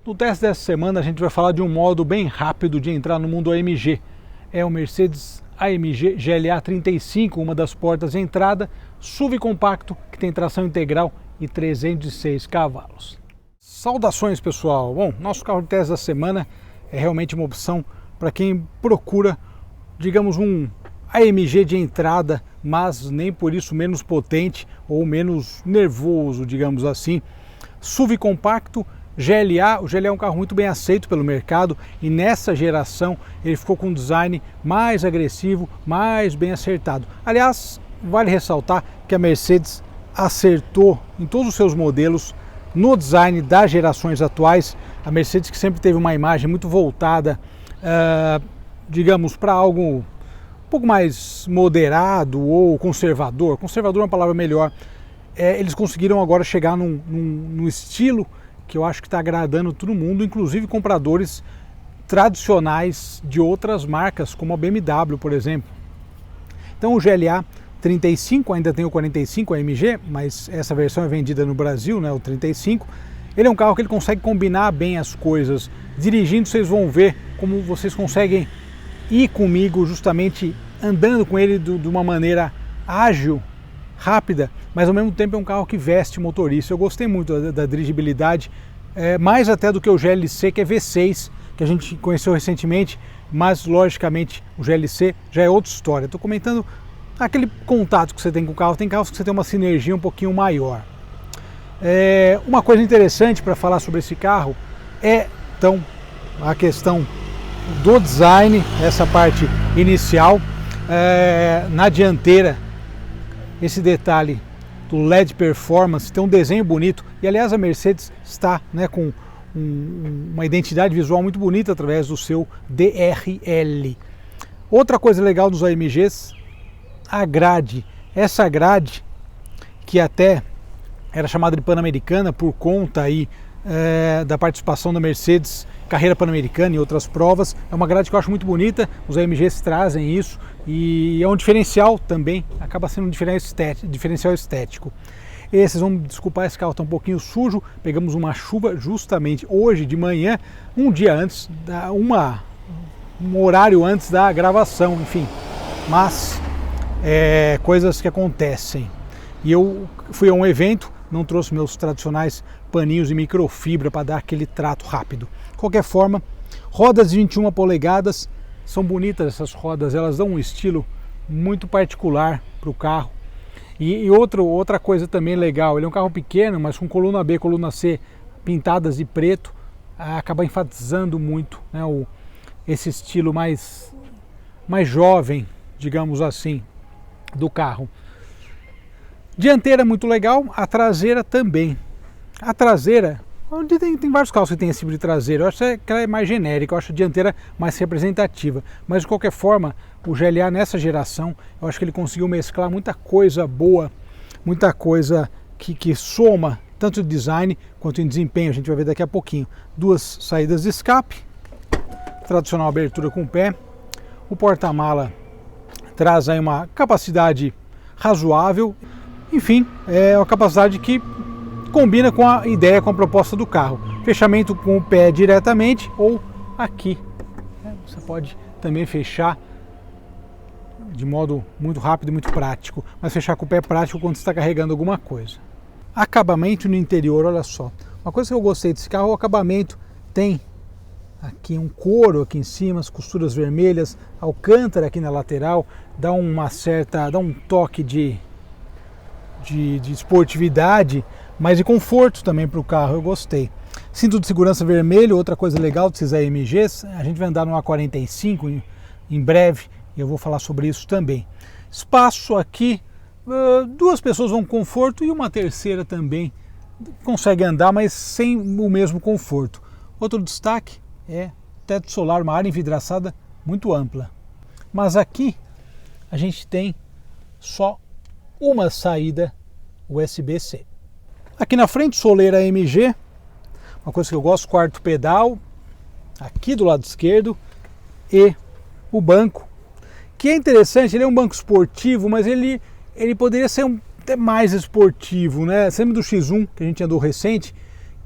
No teste dessa semana a gente vai falar de um modo bem rápido de entrar no mundo AMG. É o Mercedes AMG GLA 35, uma das portas de entrada, SUV compacto que tem tração integral e 306 cavalos. Saudações, pessoal! Bom, nosso carro de teste da semana é realmente uma opção para quem procura, digamos, um AMG de entrada, mas nem por isso menos potente ou menos nervoso, digamos assim. SUV compacto, GLA. O GLA é um carro muito bem aceito pelo mercado e nessa geração ele ficou com um design mais agressivo, mais bem acertado. Aliás, vale ressaltar que a Mercedes acertou em todos os seus modelos no design das gerações atuais. A Mercedes, que sempre teve uma imagem muito voltada, digamos, para algo um pouco mais moderado ou conservador. Conservador é uma palavra melhor. Eles conseguiram agora chegar num estilo que eu acho que está agradando todo mundo, inclusive compradores tradicionais de outras marcas, como a BMW, por exemplo. Então o GLA 35, ainda tem o 45 AMG, mas essa versão é vendida no Brasil, né, o 35. Ele é um carro que ele consegue combinar bem as coisas. Dirigindo, vocês vão ver como vocês conseguem ir comigo, justamente andando com ele de uma maneira ágil, rápida, mas ao mesmo tempo é um carro que veste o motorista. Eu gostei muito da dirigibilidade, mais até do que o GLC, que é V6, que a gente conheceu recentemente, mas logicamente o GLC já é outra história. Estou comentando aquele contato que você tem com o carro. Tem carros que você tem uma sinergia um pouquinho maior. Uma coisa interessante para falar sobre esse carro é, então, a questão do design, essa parte inicial. Na dianteira, esse detalhe do LED Performance, tem um desenho bonito, e aliás a Mercedes está, né, com uma identidade visual muito bonita através do seu DRL. Outra coisa legal dos AMGs, a grade. Essa grade, que até era chamada de Pan-Americana por conta aí da participação da Mercedes, carreira Pan-Americana e outras provas, é uma grade que eu acho muito bonita. Os AMGs trazem isso e é um diferencial também, acaba sendo um diferencial estético. Vocês vão desculpar, esse carro está um pouquinho sujo, pegamos uma chuva justamente hoje de manhã, um dia antes, um horário antes da gravação, enfim, mas coisas que acontecem. E eu fui a um evento, não trouxe meus tradicionais paninhos de microfibra para dar aquele trato rápido. De qualquer forma, rodas de 21 polegadas, são bonitas essas rodas, elas dão um estilo muito particular para o carro. E outra coisa também legal, ele é um carro pequeno, mas com coluna B, coluna C pintadas de preto, acaba enfatizando muito, né, esse estilo mais jovem, digamos assim, do carro. Dianteira muito legal, a traseira também. A traseira, tem vários carros que tem esse tipo de traseira, eu acho que ela é mais genérica, eu acho a dianteira mais representativa, mas de qualquer forma, o GLA nessa geração, eu acho que ele conseguiu mesclar muita coisa boa, muita coisa que soma, tanto em design quanto em desempenho, a gente vai ver daqui a pouquinho. Duas saídas de escape, tradicional abertura com o pé, o porta-mala traz aí uma capacidade razoável, enfim, é uma capacidade que combina com a ideia, com a proposta do carro. Fechamento com o pé diretamente ou aqui. Você pode também fechar de modo muito rápido e muito prático, mas fechar com o pé é prático quando você está carregando alguma coisa. Acabamento no interior, olha só. Uma coisa que eu gostei desse carro, o acabamento tem aqui um couro aqui em cima, as costuras vermelhas, alcântara aqui na lateral, dá um toque de esportividade, mas de conforto também para o carro, eu gostei. Cinto de segurança vermelho, outra coisa legal desses AMGs, a gente vai andar no A45 em breve, e eu vou falar sobre isso também. Espaço aqui, duas pessoas vão com conforto e uma terceira também consegue andar, mas sem o mesmo conforto. Outro destaque é teto solar, uma área envidraçada muito ampla. Mas aqui a gente tem só uma saída USB-C. Aqui na frente, soleira AMG, uma coisa que eu gosto, quarto pedal, aqui do lado esquerdo, e o banco, que é interessante, ele é um banco esportivo, mas ele poderia ser até mais esportivo, né? Você lembra do X1 que a gente andou recente,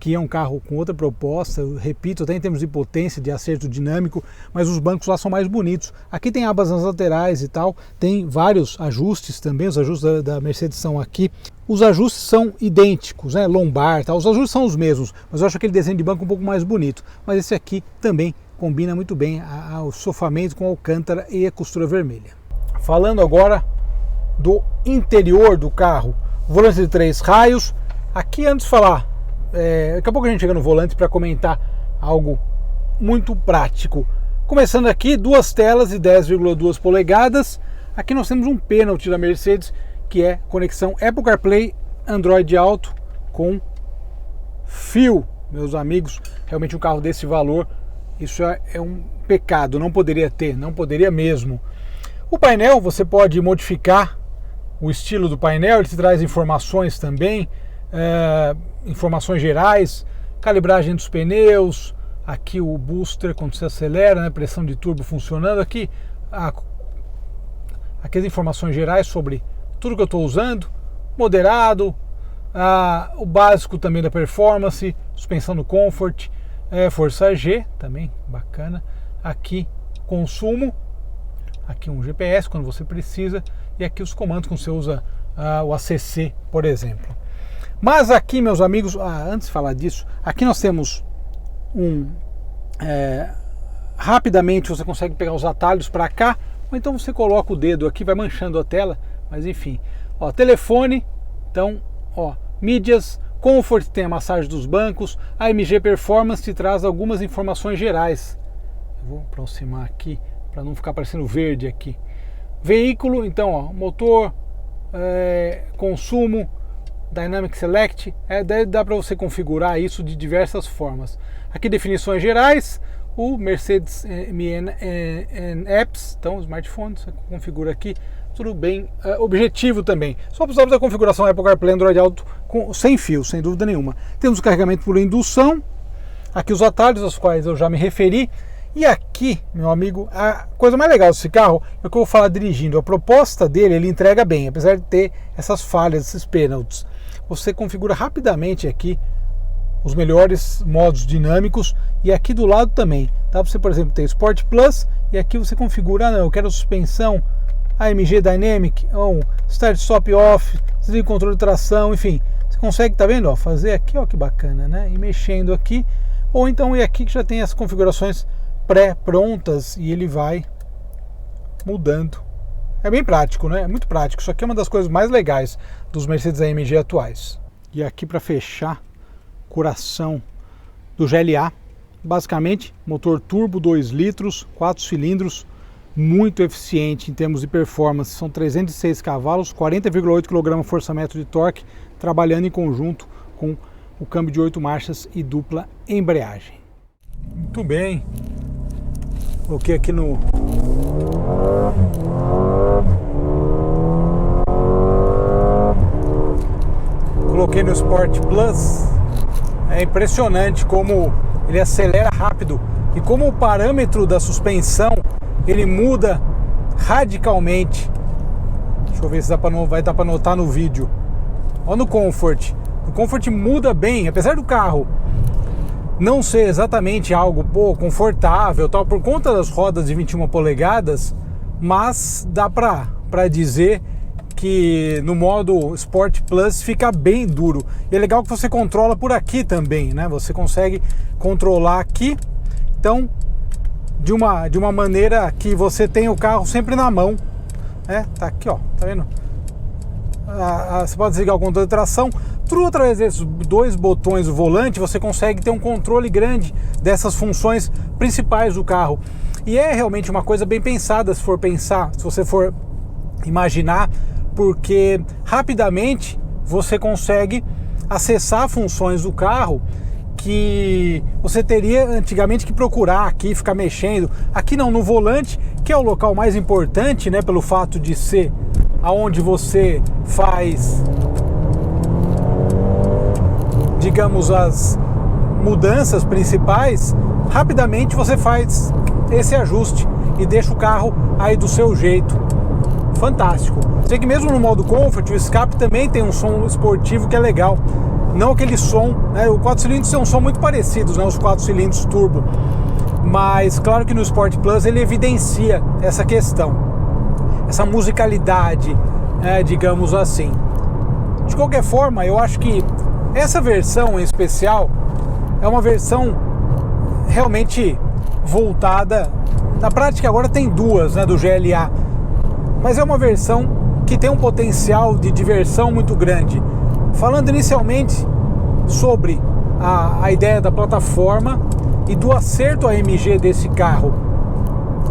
Aqui é um carro com outra proposta, eu repito, até em termos de potência, de acerto dinâmico, mas os bancos lá são mais bonitos. Aqui tem abas nas laterais e tal, tem vários ajustes também, os ajustes da Mercedes são aqui. Os ajustes são idênticos, né? Lombar, tal. Os ajustes são os mesmos, mas eu acho aquele desenho de banco um pouco mais bonito. Mas esse aqui também combina muito bem o sofamento com a alcântara e a costura vermelha. Falando agora do interior do carro, volante de 3 raios. Aqui, antes de falar, daqui a pouco a gente chega no volante para comentar algo muito prático. Começando aqui, 2 telas de 10,2 polegadas. Aqui nós temos um pênalti da Mercedes, que é conexão Apple CarPlay, Android Auto com fio. Meus amigos, realmente um carro desse valor, isso é um pecado, não poderia ter, não poderia mesmo. O painel, você pode modificar o estilo do painel, ele te traz informações também, informações gerais, calibragem dos pneus, aqui o booster quando você acelera, né, pressão de turbo funcionando, aqui as informações gerais sobre tudo que eu estou usando, moderado, o básico também da performance, suspensão do Comfort, força G, também bacana, aqui consumo, aqui um GPS quando você precisa, e aqui os comandos quando você usa o ACC, por exemplo. Mas aqui, meus amigos, antes de falar disso, aqui nós temos rapidamente você consegue pegar os atalhos para cá, ou então você coloca o dedo aqui, vai manchando a tela, mas enfim. Ó, telefone, então, ó, mídias, Comfort tem a massagem dos bancos, a AMG Performance te traz algumas informações gerais. Eu vou aproximar aqui para não ficar parecendo verde aqui. Veículo, então, ó, motor, consumo, Dynamic Select, dá para você configurar isso de diversas formas. Aqui definições gerais, o Mercedes MN Apps, então o smartphone, você configura aqui, tudo bem objetivo também. Só precisamos da configuração Apple CarPlay Android Auto sem fio, sem dúvida nenhuma. Temos o carregamento por indução, aqui os atalhos aos quais eu já me referi. E aqui, meu amigo, a coisa mais legal desse carro é o que eu vou falar dirigindo. A proposta dele, ele entrega bem, apesar de ter essas falhas, esses pênaltis. Você configura rapidamente aqui os melhores modos dinâmicos, e aqui do lado também. Dá para você, por exemplo, ter Sport Plus, e aqui você configura, eu quero suspensão, AMG Dynamic, ou Start Stop Off, desliga controle de tração, enfim. Você consegue, tá vendo? Ó, fazer aqui, ó, que bacana, né? E mexendo aqui, ou então ir aqui que já tem as configurações pré-prontas e ele vai mudando. É bem prático, né? É muito prático. Isso aqui é uma das coisas mais legais dos Mercedes AMG atuais. E aqui para fechar, coração do GLA, basicamente motor turbo 2 litros, 4 cilindros, muito eficiente em termos de performance, são 306 cavalos, 40,8 kgfm de torque, trabalhando em conjunto com o câmbio de 8 marchas e dupla embreagem. Muito bem, coloquei aqui no Sport Plus. É impressionante como ele acelera rápido e como o parâmetro da suspensão ele muda radicalmente. Deixa eu ver se vai dar para notar no vídeo. Olha no Comfort. O Comfort muda bem, apesar do carro não ser exatamente algo confortável, tal, por conta das rodas de 21 polegadas, mas dá para dizer que no modo Sport Plus fica bem duro. E é legal que você controla por aqui também, né? Você consegue controlar aqui, então de uma maneira que você tem o carro sempre na mão, né? Tá aqui, ó, tá vendo? Você pode desligar o controle de tração. Tudo através desses 2 botões do volante você consegue ter um controle grande dessas funções principais do carro. E é realmente uma coisa bem pensada, se você for imaginar, porque rapidamente você consegue acessar funções do carro que você teria antigamente que procurar aqui, ficar mexendo. Aqui não, no volante, que é o local mais importante, né, pelo fato de ser aonde você faz, digamos, as mudanças principais. Rapidamente você faz esse ajuste e deixa o carro aí do seu jeito. Fantástico. Sei que mesmo no modo Comfort o escape também tem um som esportivo que é legal. não aquele som, né? O 4 cilindros tem um som muito parecido, né? Os 4 cilindros turbo, mas claro que no Sport Plus ele evidencia essa questão, essa musicalidade, né? Digamos assim. De qualquer forma, eu acho que essa versão em especial é uma versão realmente voltada, na prática agora tem duas, né, do GLA, mas é uma versão que tem um potencial de diversão muito grande. Falando inicialmente sobre a ideia da plataforma e do acerto AMG desse carro,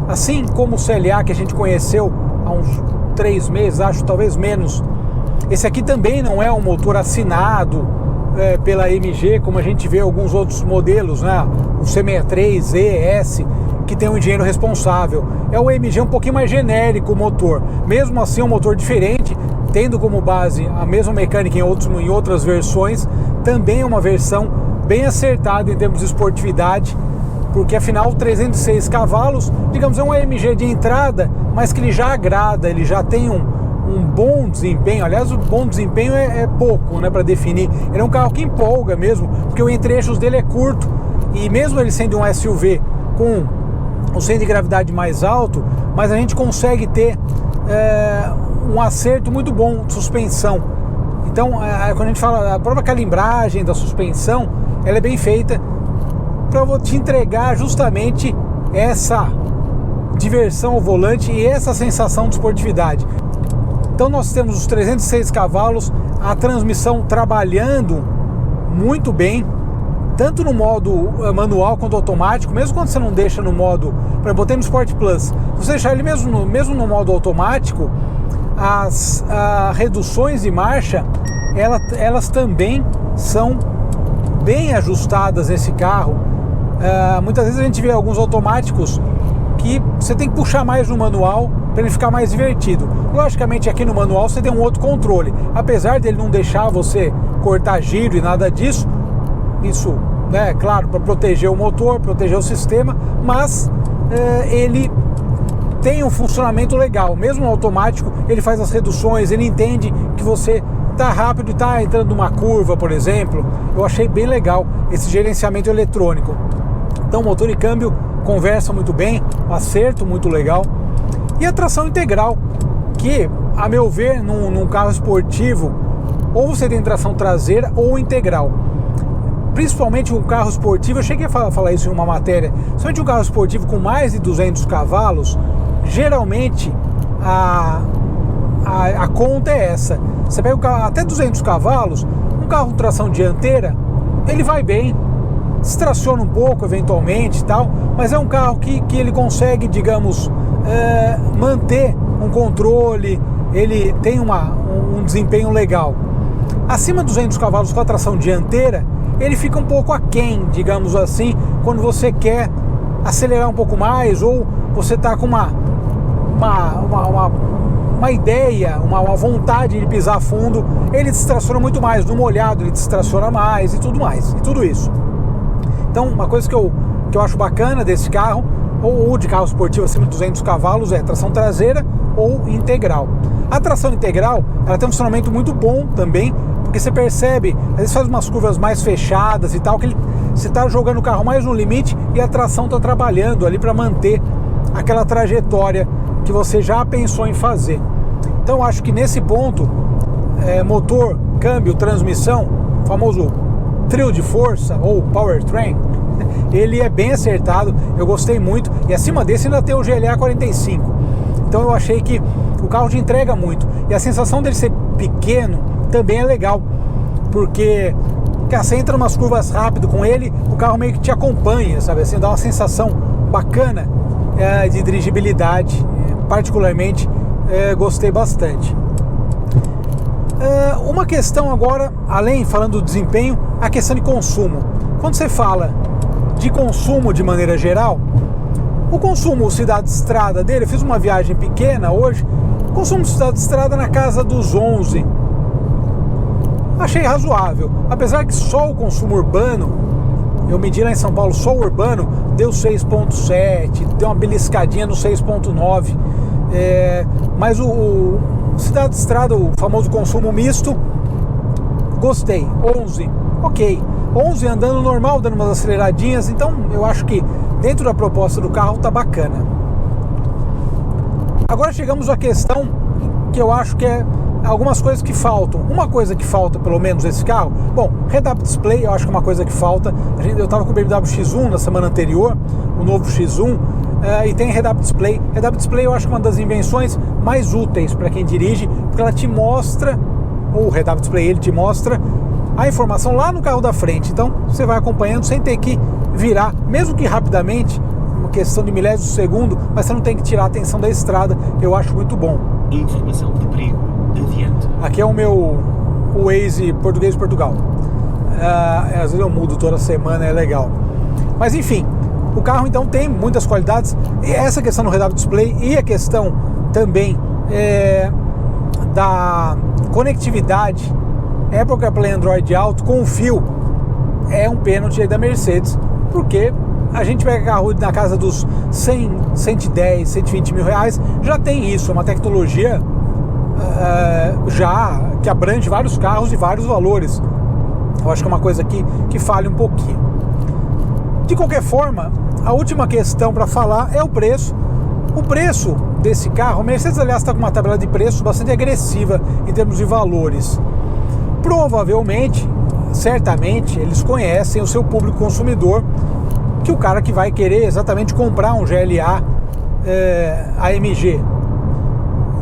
assim como o CLA que a gente conheceu há uns 3 meses, acho, talvez menos, esse aqui também não é um motor assinado pela AMG, como a gente vê alguns outros modelos, né? O C63, ES, que tem um engenheiro responsável. É o AMG um pouquinho mais genérico o motor, mesmo assim um motor diferente, tendo como base a mesma mecânica em outras versões, também é uma versão bem acertada em termos de esportividade, porque afinal 306 cavalos, digamos, é um AMG de entrada, mas que ele já agrada, ele já tem um bom desempenho. Aliás, o bom desempenho é pouco, né, para definir. Ele é um carro que empolga mesmo, porque o entre-eixos dele é curto, e mesmo ele sendo um SUV com o centro de gravidade mais alto, mas a gente consegue ter um acerto muito bom de suspensão. Então, quando a gente fala, a própria calibragem da suspensão, ela é bem feita para te entregar justamente essa diversão ao volante e essa sensação de esportividade. Então nós temos os 306 cavalos, a transmissão trabalhando muito bem, tanto no modo manual quanto automático, mesmo quando você não deixa no modo, por exemplo, botei no Sport Plus, se você deixar ele mesmo no modo automático, as reduções de marcha, elas também são bem ajustadas nesse carro. Muitas vezes a gente vê alguns automáticos que você tem que puxar mais no manual para ele ficar mais divertido. Logicamente aqui no manual você tem um outro controle, apesar dele não deixar você cortar giro e nada disso, isso, né, claro, para proteger o motor, proteger o sistema, mas ele tem um funcionamento legal. Mesmo no automático ele faz as reduções, ele entende que você está rápido e está entrando numa curva, por exemplo. Eu achei bem legal esse gerenciamento eletrônico. Então motor e câmbio conversam muito bem, acerto muito legal. E a tração integral, que a meu ver num carro esportivo, ou você tem tração traseira ou integral. Principalmente um carro esportivo, eu cheguei a falar isso em uma matéria, somente um carro esportivo com mais de 200 cavalos, geralmente a conta é essa. Você pega o carro até 200 cavalos, um carro com tração dianteira, ele vai bem, distraciona um pouco eventualmente e tal, mas é um carro que ele consegue, digamos, manter um controle, ele tem um desempenho legal. Acima de 200 cavalos com a tração dianteira, ele fica um pouco aquém, digamos assim, quando você quer acelerar um pouco mais, ou você está com uma ideia, uma vontade de pisar fundo, ele distraciona muito mais. No molhado ele distraciona mais e tudo mais, e tudo isso. Então, uma coisa que eu acho bacana desse carro, ou de carro esportivo acima de 200 cavalos, é tração traseira ou integral. A tração integral, ela tem um funcionamento muito bom também, porque você percebe, às vezes faz umas curvas mais fechadas e tal, que você está jogando o carro mais no limite e a tração está trabalhando ali para manter aquela trajetória que você já pensou em fazer. Então eu acho que nesse ponto, motor, câmbio, transmissão, o famoso trio de força ou powertrain, ele é bem acertado, eu gostei muito, e acima desse ainda tem o GLA 45. Então eu achei que o carro te entrega muito, e a sensação dele ser pequeno também é legal, porque você entra em umas curvas rápido com ele, o carro meio que te acompanha, sabe assim, dá uma sensação bacana de dirigibilidade. Particularmente gostei bastante. Uma questão agora, além, falando do desempenho, a questão de consumo. Quando você fala de consumo de maneira geral, o consumo cidade-estrada dele, eu fiz uma viagem pequena hoje, o consumo cidade-estrada na casa dos 11, achei razoável, apesar que só o consumo urbano, eu medi lá em São Paulo, só o urbano deu 6.7, deu uma beliscadinha no 6.9, mas o cidade-estrada, o famoso consumo misto, gostei. 11, ok. 11 andando normal, dando umas aceleradinhas, então eu acho que dentro da proposta do carro tá bacana. Agora chegamos à questão que eu acho que é algumas coisas que faltam. Uma coisa que falta, pelo menos, nesse carro, bom, head-up display eu acho que é uma coisa que falta. Eu estava com o BMW X1 na semana anterior, o novo X1, e tem head-up display. Head-up display eu acho que é uma das invenções mais úteis para quem dirige, porque ela te mostra, o head-up display ele te mostra a informação lá no carro da frente. Então você vai acompanhando sem ter que virar, mesmo que rapidamente, uma questão de milésimos de segundo, mas você não tem que tirar a atenção da estrada. Eu acho muito bom. Informação de perigo. Adiante. Aqui é o meu Waze português de Portugal. Às vezes eu mudo toda semana, é legal. Mas enfim, o carro então tem muitas qualidades. E essa questão do head-up display e a questão também da conectividade Apple CarPlay Android Auto com o fio é um pênalti aí da Mercedes, porque a gente pega carro na casa dos 100, 110, 120 mil reais, já tem isso, é uma tecnologia já que abrange vários carros de vários valores. Eu acho que é uma coisa que falha um pouquinho. De qualquer forma, a última questão para falar é o preço. O preço desse carro, a Mercedes aliás está com uma tabela de preços bastante agressiva em termos de valores. Provavelmente, certamente, eles conhecem o seu público consumidor, que o cara que vai querer exatamente comprar um GLA AMG.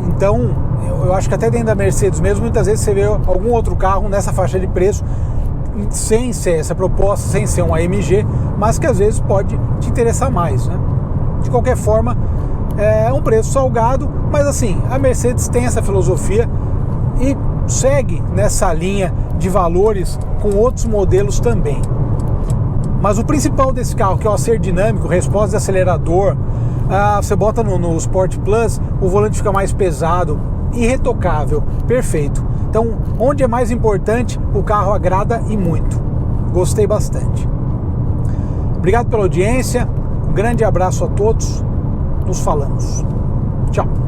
Então, eu acho que até dentro da Mercedes mesmo, muitas vezes você vê algum outro carro nessa faixa de preço, sem ser essa proposta, sem ser um AMG, mas que às vezes pode te interessar mais, né? De qualquer forma, é um preço salgado, mas assim, a Mercedes tem essa filosofia e segue nessa linha de valores com outros modelos também. Mas o principal desse carro, que é o acerto dinâmico, resposta de acelerador, você bota no Sport Plus, o volante fica mais pesado, irretocável, perfeito. Então, onde é mais importante, o carro agrada e muito. Gostei bastante. Obrigado pela audiência, um grande abraço a todos, nos falamos. Tchau.